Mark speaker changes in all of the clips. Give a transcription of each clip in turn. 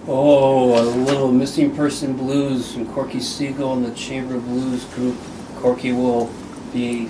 Speaker 1: Oh, a little missing person blues from Corky Siegel and the Chamber Blues group. Corky will be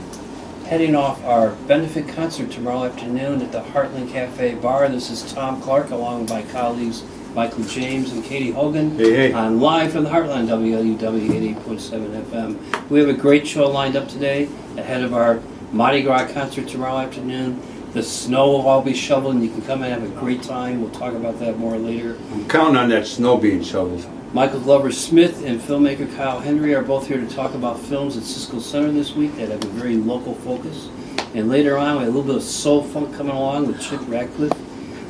Speaker 1: heading off our benefit concert tomorrow afternoon at the Heartland Cafe Bar. This is Tom Clark along with my colleagues Michael James and Katie Hogan.
Speaker 2: Hey.
Speaker 1: On live from the Heartland, WLUW 88.7 FM. We have a great show lined up today ahead of our Mardi Gras concert tomorrow afternoon. The snow will all be shoveled and you can come and have a great time. We'll talk about that more later.
Speaker 2: I'm counting on that snow being shoveled.
Speaker 1: Michael Glover Smith and filmmaker Kyle Henry are both here to talk about films at Cisco Center this week that have a very local focus. And later on, we have a little bit of soul funk coming along with Chick Radcliffe.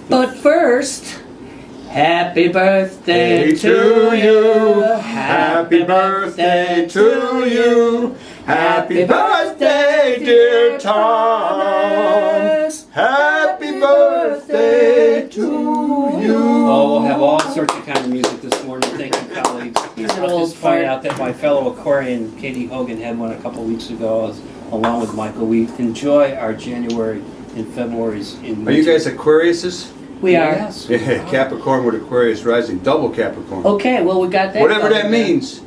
Speaker 3: But first, happy birthday to you.
Speaker 2: Happy birthday to you. Happy birthday, dear Tom. Happy birthday to you.
Speaker 1: Oh, we'll have all sorts of kind of music this morning. Thank you, colleagues. I'll just find out that my fellow Aquarian, Katie Hogan, had one a couple weeks ago, along with Michael. We enjoy our January and February's in
Speaker 2: Are you guys Aquariuses?
Speaker 3: We are.
Speaker 1: Yes.
Speaker 2: Yeah, Capricorn with Aquarius rising, double Capricorn.
Speaker 3: Okay, well, we got that.
Speaker 2: Whatever that
Speaker 3: covered.
Speaker 2: means.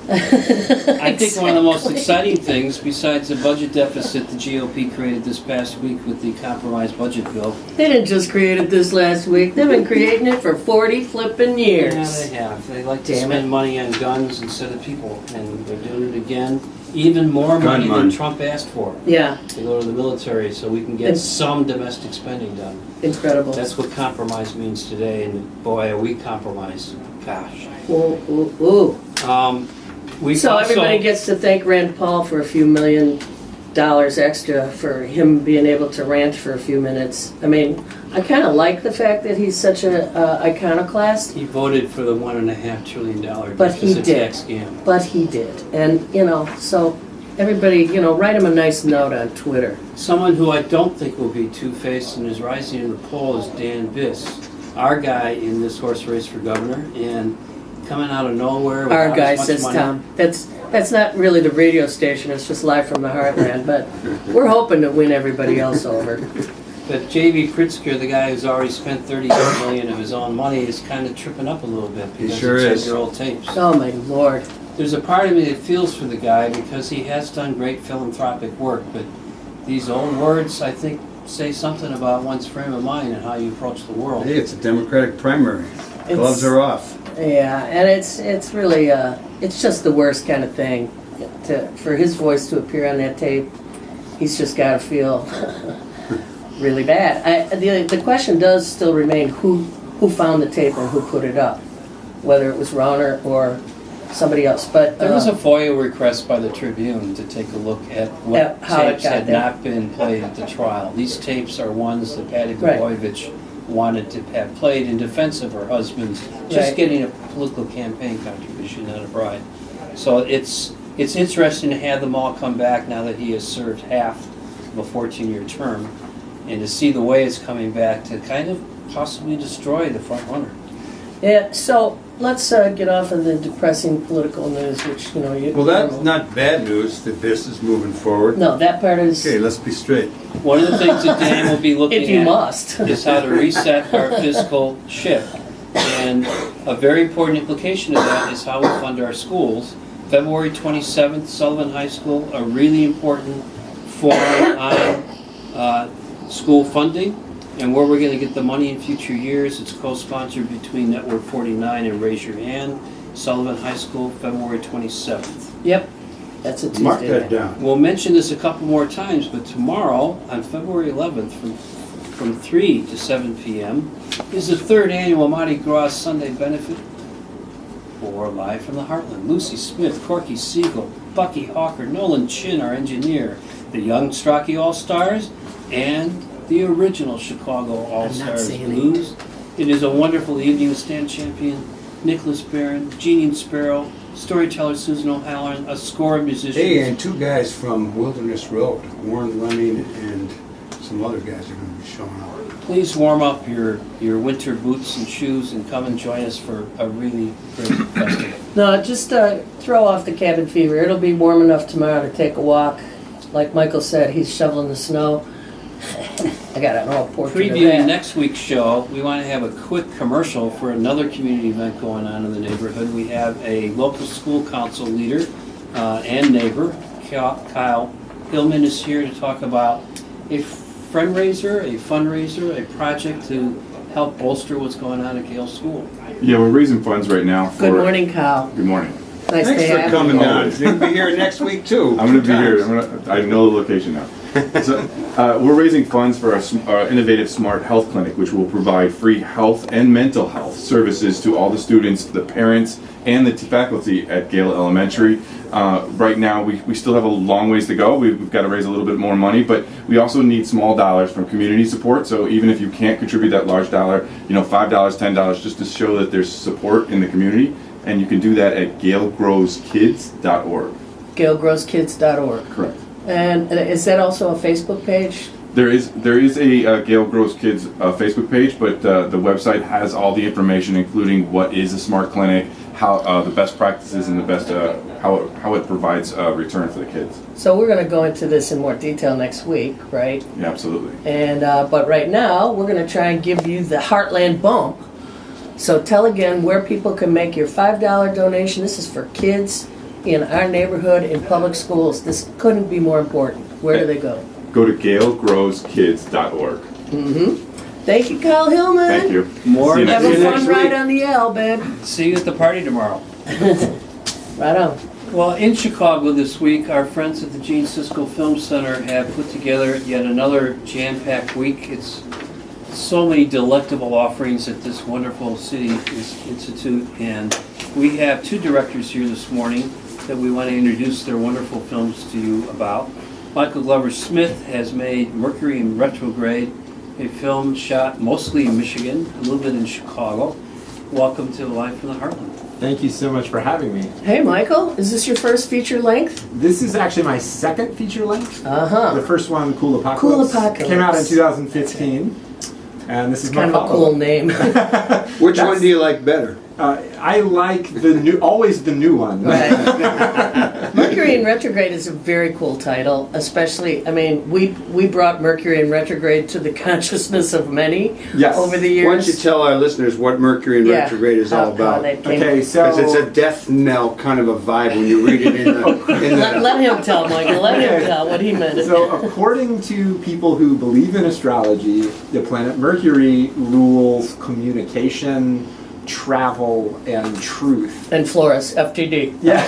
Speaker 1: I think one of the most exciting things, besides the budget deficit the GOP created this past week with the compromised budget bill.
Speaker 3: They didn't just create it this last week. They've been creating it for 40 flipping years.
Speaker 1: Yeah, they have. They like to
Speaker 3: Damn
Speaker 1: spend
Speaker 3: it.
Speaker 1: money on guns instead of people, and they're doing it again. Even more money than Trump asked for
Speaker 3: Yeah,
Speaker 1: to go to the military so we can get
Speaker 3: It's-
Speaker 1: some domestic spending done.
Speaker 3: incredible.
Speaker 1: That's what compromise means today, and boy, are we compromised. Gosh.
Speaker 3: Ooh, ooh, ooh.
Speaker 1: We
Speaker 3: So
Speaker 1: also,
Speaker 3: everybody gets to thank Rand Paul for a few $1 million extra for him being able to rant for a few minutes. I mean, I kind of like the fact that he's such a iconoclast,
Speaker 1: he voted for the $1.5 trillion
Speaker 3: But he
Speaker 1: deficit
Speaker 3: did.
Speaker 1: tax scam.
Speaker 3: but he did. And, so everybody, write him a nice note on Twitter.
Speaker 1: Someone who I don't think will be two-faced and is rising to the poll is Dan Biss, our guy in this horse race for governor, and coming out of nowhere.
Speaker 3: Our
Speaker 1: without
Speaker 3: guy,
Speaker 1: as much
Speaker 3: says
Speaker 1: money.
Speaker 3: Tom. That's not really the radio station, it's just live from the heartland, but we're hoping to win everybody else over.
Speaker 1: But J.B. Pritzker, the guy who's already spent $30 million of his own money, is kind of tripping up a little bit because
Speaker 2: sure
Speaker 1: he
Speaker 2: is.
Speaker 1: your old tapes.
Speaker 3: Oh my Lord.
Speaker 1: There's a part of me that feels for the guy because he has done great philanthropic work, but these old words, I think, say something about one's frame of mind and how you approach the world.
Speaker 2: Hey, it's a Democratic primary. Gloves are off.
Speaker 3: Yeah, and it's really it's just the worst kind of thing. For his voice to appear on that tape, he's just got to feel really bad. The question does still remain: who found the tape or who put it up, whether it was Rauner or somebody else. But
Speaker 1: There was a FOIA request by the Tribune to take a look at what
Speaker 3: how it
Speaker 1: tapes
Speaker 3: got
Speaker 1: had
Speaker 3: there.
Speaker 1: not been played at the trial. These tapes are ones that Patty
Speaker 3: Right.
Speaker 1: Blagojevich wanted to have played in defense of her husband's just
Speaker 3: Right.
Speaker 1: getting a political campaign contribution, not a bride. So it's interesting to have them all come back now that he has served half of a 14-year term, and to see the way it's coming back to kind of possibly destroy the front runner.
Speaker 3: Yeah. So let's get off of the depressing political news, which you.
Speaker 2: Well, that's not bad news that this is moving forward.
Speaker 3: No, that part is.
Speaker 2: Okay, let's be straight.
Speaker 1: One of the things that Dan will be looking
Speaker 3: If you
Speaker 1: at
Speaker 3: must.
Speaker 1: is how to reset our fiscal ship. And a very important implication of that is how we fund our schools. February 27th, Sullivan High School, a really important forum on school funding and where we're going to get the money in future years. It's co-sponsored between Network 49 and Raise Your Hand. Sullivan High School, February 27th.
Speaker 3: Yep. That's a Tuesday.
Speaker 2: Mark that
Speaker 3: night.
Speaker 2: down.
Speaker 1: We'll mention this a couple more times, but tomorrow, on February 11th, from 3 to 7 p.m., is the third annual Mardi Gras Sunday benefit for Live from the Heartland. Lucy Smith, Corky Siegel, Bucky Hawker, Nolan Chin, our engineer, the Young Strachey All-Stars, and the original Chicago All-Stars
Speaker 3: saying
Speaker 1: Blues. It is a wonderful evening with stand champion Nicholas Barron, Jeanine Sparrow, storyteller Susan O'Halloran, a score of musicians.
Speaker 2: Hey, and two guys from Wilderness Road, Warren Running and some other guys are going to be showing up.
Speaker 1: Please warm up your winter boots and shoes and come and join us for a really great festival.
Speaker 3: No, just throw off the cabin fever. It'll be warm enough tomorrow to take a walk. Like Michael said, he's shoveling the snow. I got an all portrait of
Speaker 1: Previewing
Speaker 3: that.
Speaker 1: next week's show, we want to have a quick commercial for another community event going on in the neighborhood. We have a local school council leader and neighbor, Kyle Hillman, is here to talk about a fundraiser, a project to help bolster what's going on at Gale School.
Speaker 4: Yeah, we're raising funds right now for...
Speaker 3: Good morning, Kyle.
Speaker 4: Good morning.
Speaker 3: Nice
Speaker 2: Thanks
Speaker 3: to
Speaker 2: for
Speaker 3: have
Speaker 2: coming
Speaker 3: you.
Speaker 2: down. You're going to be here next week, too.
Speaker 4: I'm going to be here. I know the location now. So, we're raising funds for our innovative smart health clinic, which will provide free health and mental health services to all the students, the parents, and the faculty at Gale Elementary. Right now, we still have a long ways to go. We've got to raise a little bit more money, but we also need small dollars from community support. So even if you can't contribute that large dollar, $5, $10, just to show that there's support in the community, and you can do that at galegrowskids.org.
Speaker 3: GaleGrowsKids.org.
Speaker 4: Correct.
Speaker 3: And is that also a Facebook page?
Speaker 4: There is a Gale Grows Kids Facebook page, but the website has all the information, including what is a smart clinic, how the best practices, and the best how it provides return for the kids.
Speaker 3: So we're going to go into this in more detail next week, right?
Speaker 4: Yeah, absolutely.
Speaker 3: And but right now we're going to try and give you the Heartland Bump. So tell again where people can make your $5 donation. This is for kids in our neighborhood in public schools. This couldn't be more important. Where do they go?
Speaker 4: Go to galegrowskids.org.
Speaker 3: Thank you, Kyle Hillman.
Speaker 4: Thank you.
Speaker 1: More
Speaker 4: See you
Speaker 3: Have
Speaker 4: next
Speaker 3: a
Speaker 4: week.
Speaker 3: fun ride on the L, babe.
Speaker 1: See you at the party tomorrow.
Speaker 3: Right on.
Speaker 1: Well, in Chicago this week, our friends at the Gene Siskel Film Center have put together yet another jam-packed week. It's so many delectable offerings at this wonderful city institute, and we have two directors here this morning that we want to introduce their wonderful films to you about. Michael Glover Smith has made Mercury and Retrograde, a film shot mostly in Michigan, a little bit in Chicago. Welcome to Live from the Heartland.
Speaker 5: Thank you so much for having me.
Speaker 3: Hey, Michael, is this your first feature length?
Speaker 5: This is actually my second feature length.
Speaker 3: Uh-huh.
Speaker 5: The first one, Cool Apocalypse,
Speaker 3: Cool Apocalypse.
Speaker 5: came out in 2015. And this is
Speaker 3: Kind
Speaker 5: my
Speaker 3: of a cool
Speaker 5: follow-up.
Speaker 3: name.
Speaker 2: Which one do you like better?
Speaker 5: I like always the new one.
Speaker 3: Right. Mercury in Retrograde is a very cool title, especially, we brought Mercury in Retrograde to the consciousness of many
Speaker 5: Yes.
Speaker 3: over the
Speaker 2: Why don't you
Speaker 3: years.
Speaker 2: tell our listeners what Mercury and Retrograde is all
Speaker 3: how
Speaker 2: about?
Speaker 3: that came-
Speaker 5: Okay, so
Speaker 2: Because it's a death knell kind of a vibe when you read it in the...
Speaker 3: Let him tell, Michael. Let him tell what he meant.
Speaker 5: So according to people who believe in astrology, the planet Mercury rules communication, travel, and truth.
Speaker 3: And Flores, FTD.
Speaker 5: Yeah.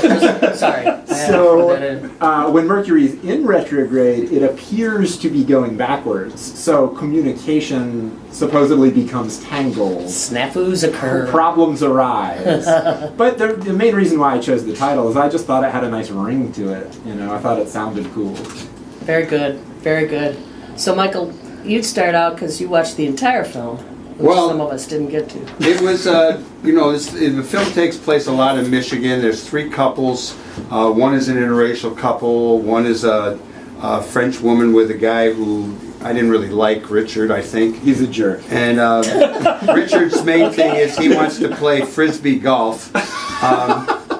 Speaker 3: Sorry. I had to
Speaker 5: So,
Speaker 3: throw that in.
Speaker 5: when Mercury is in retrograde, it appears to be going backwards. So communication supposedly becomes tangled.
Speaker 3: Snafus occur.
Speaker 5: Problems arise. But the main reason why I chose the title is I just thought it had a nice ring to it. I thought it sounded cool.
Speaker 3: Very good. Very good. So, Michael, you'd start out because you watched the entire film, which
Speaker 2: Well,
Speaker 3: some of us didn't get to.
Speaker 2: It was, the film takes place a lot in Michigan. There's three couples. One is an interracial couple. One is a French woman with a guy who I didn't really like, Richard, I think.
Speaker 5: He's a jerk.
Speaker 2: And Richard's main thing is he wants to play frisbee golf.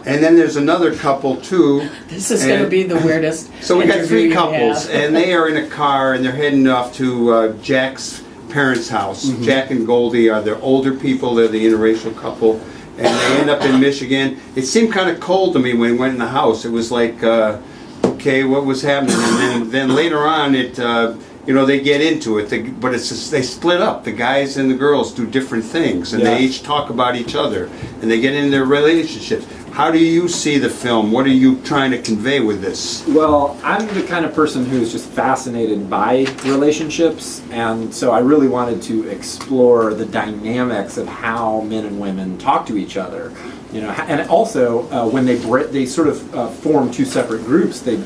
Speaker 2: And then there's another couple too.
Speaker 3: This is going to be the weirdest.
Speaker 2: So we got
Speaker 3: interview
Speaker 2: three
Speaker 3: you
Speaker 2: couples,
Speaker 3: have.
Speaker 2: and they are in a car, and they're heading off to Jack's parents' house. Jack and Goldie are the older people. They're the interracial couple, and they end up in Michigan. It seemed kind of cold to me when we went in the house. It was like, okay, what was happening? And then later on, they get into it. But they split up. The guys and the girls do different things, and they each talk about each other, and they get into their relationships. How do you see the film? What are you trying to convey with this?
Speaker 5: Well, I'm the kind of person who's just fascinated by relationships, and so I really wanted to explore the dynamics of how men and women talk to each other. And also when they sort of form two separate groups, they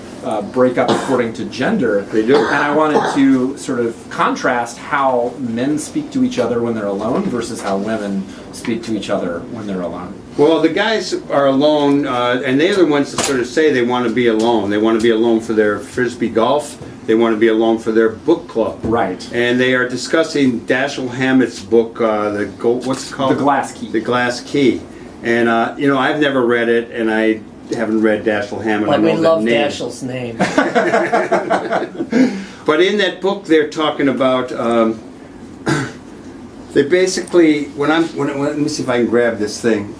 Speaker 5: break up according to gender.
Speaker 2: They do.
Speaker 5: And I wanted to sort of contrast how men speak to each other when they're alone versus how women speak to each other when they're alone.
Speaker 2: Well, the guys are alone, and they're the ones that sort of say they want to be alone. They want to be alone for their frisbee golf. They want to be alone for their book club.
Speaker 5: Right.
Speaker 2: And they are discussing Dashiell Hammett's book, what's it called?
Speaker 5: The Glass Key.
Speaker 2: The Glass Key. And, I've never read it, and I haven't read Dashiell Hammett.
Speaker 3: Like
Speaker 2: I know
Speaker 3: we
Speaker 2: the
Speaker 3: love
Speaker 2: name.
Speaker 3: Dashiell's name.
Speaker 2: But in that book, they're talking about. They basically let me see if I can grab this thing.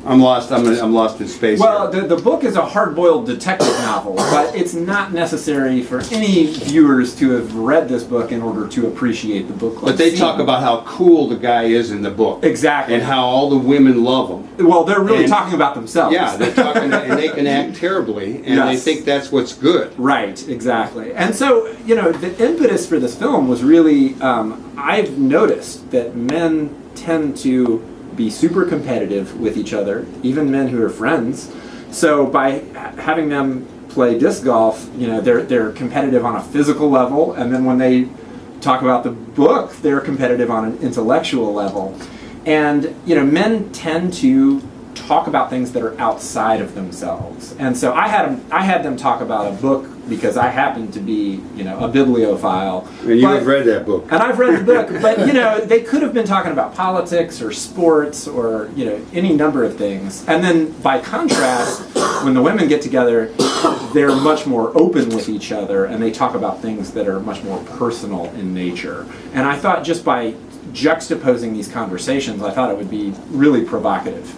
Speaker 2: I'm lost. I'm lost in space.
Speaker 5: Well,
Speaker 2: here.
Speaker 5: the book is a hard-boiled detective novel, but it's not necessary for any viewers to have read this book in order to appreciate the book.
Speaker 2: But they talk about how cool the guy is in the book.
Speaker 5: Exactly.
Speaker 2: And how all the women love him.
Speaker 5: Well, they're really
Speaker 2: And-
Speaker 5: talking about themselves.
Speaker 2: Yeah, they're talking, and they can act terribly, and they
Speaker 5: Yes.
Speaker 2: think that's what's good.
Speaker 5: Right, exactly. And so, the impetus for this film was really, I've noticed that men tend to be super competitive with each other, even men who are friends. So by having them play disc golf, they're competitive on a physical level, and then when they talk about the book, they're competitive on an intellectual level. And men tend to talk about things that are outside of themselves. And so I had them talk about a book because I happen to be, a bibliophile.
Speaker 2: And you have read that book.
Speaker 5: And I've read the book, but they could have been talking about politics or sports or any number of things. And then by contrast, when the women get together, they're much more open with each other and they talk about things that are much more personal in nature. And I thought just by juxtaposing these conversations, I thought it would be really provocative.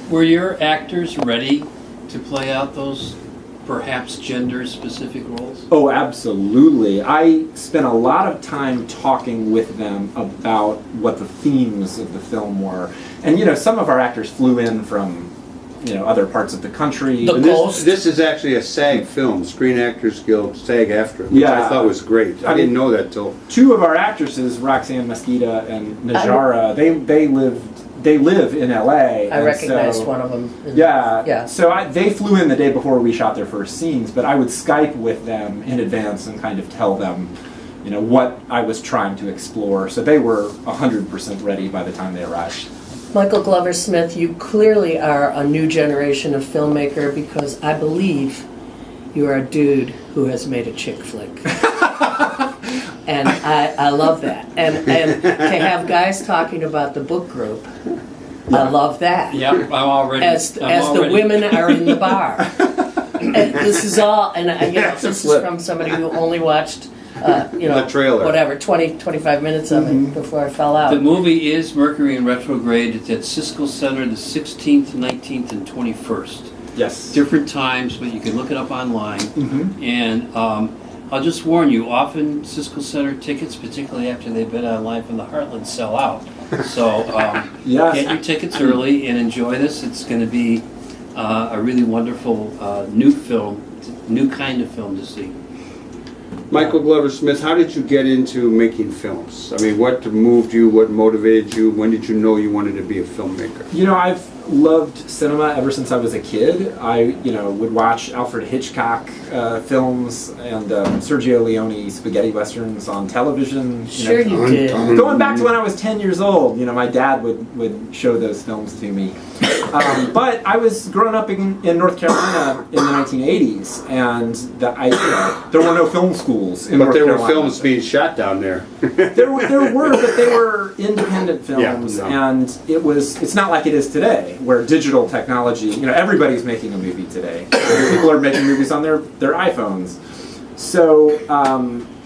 Speaker 1: Were your actors ready to play out those perhaps gender-specific roles?
Speaker 5: Oh, absolutely. I spent a lot of time talking with them about what the themes of the film were. And, some of our actors flew in from, other parts of the country.
Speaker 1: The
Speaker 2: And
Speaker 1: Coast.
Speaker 2: this is actually a SAG film, Screen Actors Guild SAG-AFTRA, which
Speaker 5: Yeah.
Speaker 2: I thought was great. I didn't know that till.
Speaker 5: Two of our actresses, Roxanne Mesquita and Najara, they live in LA.
Speaker 3: I recognized one of them.
Speaker 5: Yeah. So they flew in the day before we shot their first scenes, but I would Skype with them in advance and kind of tell them, what I was trying to explore. So they were 100% ready by the time they arrived.
Speaker 3: Michael Glover Smith, you clearly are a new generation of filmmaker because I believe you are a dude who has made a chick flick. And I love that. And to have guys talking about the book group, I love that.
Speaker 1: Yep, I'm already.
Speaker 3: As the women are in the bar. And this is all, and this is from somebody who only watched,
Speaker 2: The trailer.
Speaker 3: whatever, 25 minutes of it before I fell
Speaker 1: The
Speaker 3: out.
Speaker 1: movie is Mercury in Retrograde. It's at Cisco Center the 16th, 19th, and 21st.
Speaker 5: Yes.
Speaker 1: Different times, but you can look it up online. And I'll just warn you, often Cisco Center tickets, particularly after they've been on Live from the Heartland, sell out. So
Speaker 5: Yes.
Speaker 1: get your tickets early and enjoy this. It's going to be a really wonderful new film, new kind of film to see.
Speaker 2: Michael Glover Smith, how did you get into making films? I mean, what moved you? What motivated you? When did you know you wanted to be a filmmaker?
Speaker 5: I've loved cinema ever since I was a kid. I, would watch Alfred Hitchcock films and Sergio Leone spaghetti westerns on television.
Speaker 3: Sure you did.
Speaker 5: Going back to when I was 10 years old, my dad would show those films to me. But I was growing up in North Carolina in the 1980s, and there were no film schools in North
Speaker 2: But there were
Speaker 5: Carolina.
Speaker 2: films being shot down there.
Speaker 5: There were, but they were independent films,
Speaker 2: Yeah, no.
Speaker 5: and it's not like it is today, where digital technology, everybody's making a movie today. People are making movies on their iPhones. So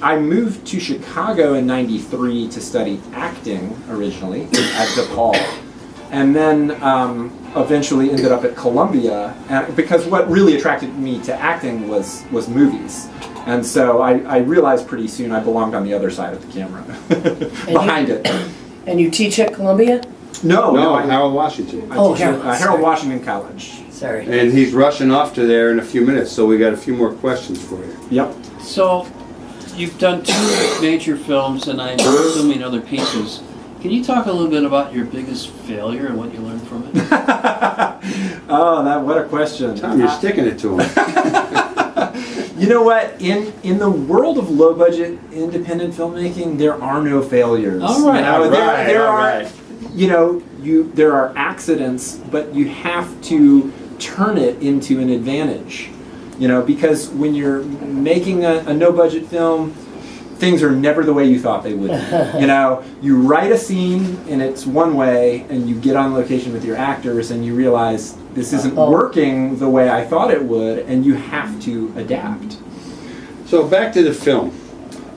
Speaker 5: I moved to Chicago in '93 to study acting originally at DePaul, and then eventually ended up at Columbia, because what really attracted me to acting was movies. And so I realized pretty soon I belonged on the other side of the camera, behind it.
Speaker 3: And you teach at Columbia?
Speaker 5: No,
Speaker 2: Harold Washington.
Speaker 5: I
Speaker 3: Oh,
Speaker 5: teach at
Speaker 3: Harold,
Speaker 5: Harold
Speaker 3: sorry.
Speaker 5: Washington College.
Speaker 3: Sorry.
Speaker 2: And he's rushing off to there in a few minutes, so we got a few more questions for you.
Speaker 5: Yep.
Speaker 1: So, you've done 2 major films, and I'm assuming other pieces. Can you talk a little bit about your biggest failure and what you learned from it?
Speaker 5: What a question.
Speaker 2: Tom, you're sticking it to him.
Speaker 5: You know what? In the world of low budget independent filmmaking, there are no failures.
Speaker 1: All right,
Speaker 5: There
Speaker 2: all
Speaker 5: are,
Speaker 2: right.
Speaker 5: there are accidents, but you have to turn it into an advantage. Because when you're making a no budget film, things are never the way you thought they would be. You write a scene and it's one way, and you get on location with your actors and you realize this isn't working the way I thought it would, and you have to adapt.
Speaker 2: So back to the film.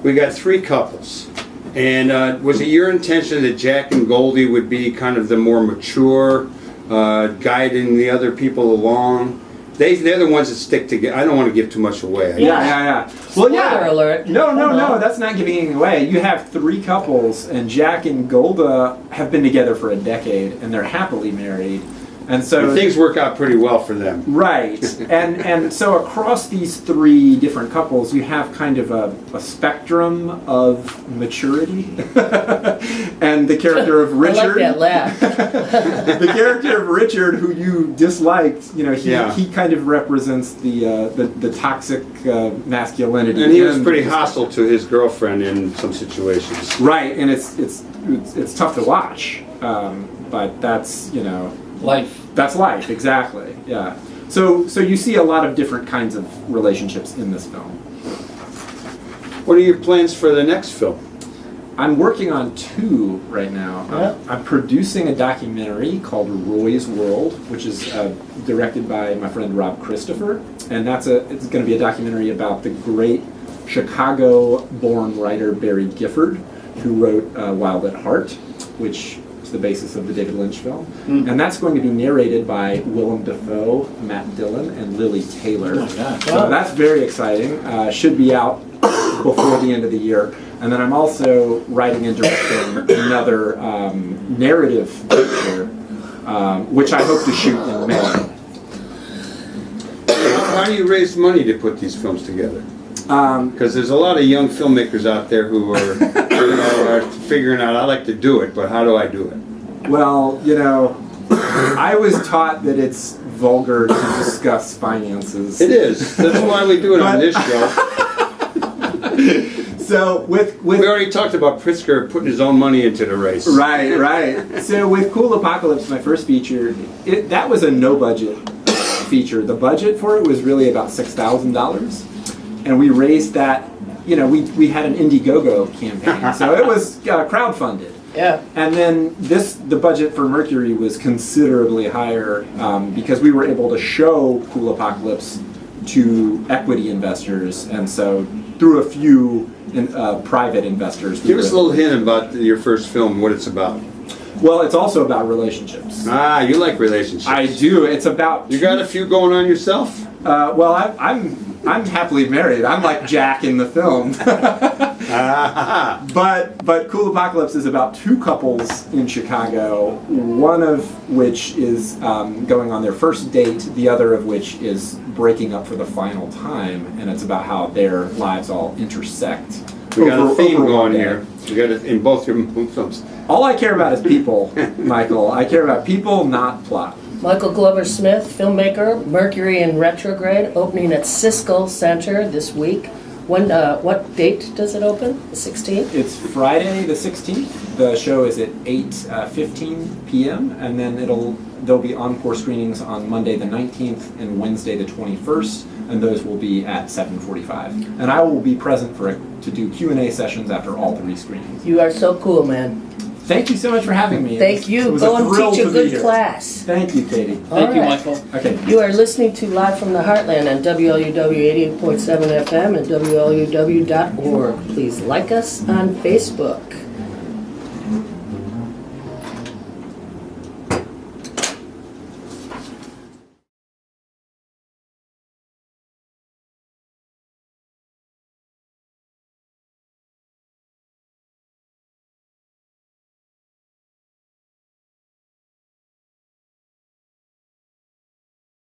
Speaker 2: We got 3 couples. And was it your intention that Jack and Goldie would be kind of the more mature, guiding the other people along? They're the ones that stick together. I don't want to give too much away.
Speaker 5: Yeah. Well, yeah.
Speaker 3: Spoiler alert.
Speaker 5: No, that's not giving anything away. You have 3 couples, and Jack and Golda have been together for a decade, and they're happily married. And so
Speaker 2: things work out pretty well for them.
Speaker 5: Right. And so across these 3 different couples, you have kind of a spectrum of maturity. And the character of Richard.
Speaker 3: I like that laugh.
Speaker 5: The character of Richard, who you disliked, you know, he kind of represents the toxic masculinity.
Speaker 2: And he was pretty hostile to his girlfriend in some situations.
Speaker 5: Right, and it's tough to watch. But that's, you know,
Speaker 1: Life.
Speaker 5: That's life, exactly. Yeah. So you see a lot of different kinds of relationships in this film.
Speaker 2: What are your plans for the next film?
Speaker 5: I'm working on 2 right now.
Speaker 3: Yeah.
Speaker 5: I'm producing a documentary called Roy's World, which is directed by my friend Rob Christopher, and it's going to be a documentary about the great Chicago-born writer Barry Gifford, who wrote Wild at Heart, which the basis of the David Lynch film. And that's going to be narrated by Willem Dafoe, Matt Dillon, and Lily Taylor.
Speaker 1: Oh my gosh.
Speaker 5: So that's very exciting. Should be out before the end of the year. And then I'm also writing and directing another narrative feature, which I hope to shoot in May.
Speaker 2: How do you raise money to put these films together? Because there's a lot of young filmmakers out there who are figuring out, I like to do it, but how do I do it?
Speaker 5: Well, you know, I was taught that it's vulgar to discuss finances.
Speaker 2: It is. That's why we do it on this show.
Speaker 5: So with
Speaker 2: We already talked about Pritzker putting his own money into the race.
Speaker 5: Right. So with Cool Apocalypse, my first feature, that was a no-budget feature. The budget for it was really about $6,000. And we raised that, you know, we had an Indiegogo campaign, so it was crowdfunded.
Speaker 3: Yeah.
Speaker 5: And then the budget for Mercury was considerably higher because we were able to show Cool Apocalypse to equity investors, and so through a few private investors.
Speaker 2: Give us a little hint about your first film, what it's about.
Speaker 5: Well, it's also about relationships.
Speaker 2: Ah, you like relationships.
Speaker 5: I do. It's about.
Speaker 2: You got a few going on yourself?
Speaker 5: Well, I'm happily married. I'm like Jack in the film. But Cool Apocalypse is about 2 couples in Chicago, one of which is going on their first date, the other of which is breaking up for the final time, and it's about how their lives all intersect.
Speaker 2: We got a theme
Speaker 5: over
Speaker 2: going
Speaker 5: one
Speaker 2: here.
Speaker 5: day.
Speaker 2: You got it in both your films.
Speaker 5: All I care about is people, Michael. I care about people, not plot.
Speaker 3: Michael Glover Smith, filmmaker, Mercury in Retrograde, opening at Siskel Center this week. When? What date does it open? The 16th?
Speaker 5: It's Friday the 16th. The show is at 8:15 p.m. and then there'll be encore screenings on Monday the 19th and Wednesday the 21st, and those will be at 7:45. And I will be present to do Q&A sessions after all 3 screenings.
Speaker 3: You are so cool, man.
Speaker 5: Thank you so much for having me.
Speaker 3: Thank you.
Speaker 5: It was
Speaker 3: Go
Speaker 5: a
Speaker 3: and
Speaker 5: thrill
Speaker 3: teach a
Speaker 5: to be
Speaker 3: good
Speaker 5: here.
Speaker 3: class.
Speaker 5: Thank you, Katie.
Speaker 1: Thank you,
Speaker 3: right.
Speaker 1: Michael.
Speaker 5: Okay.
Speaker 3: You are listening to Live from the Heartland on WLUW 88.7 FM and WLUW.org. Please like us on Facebook.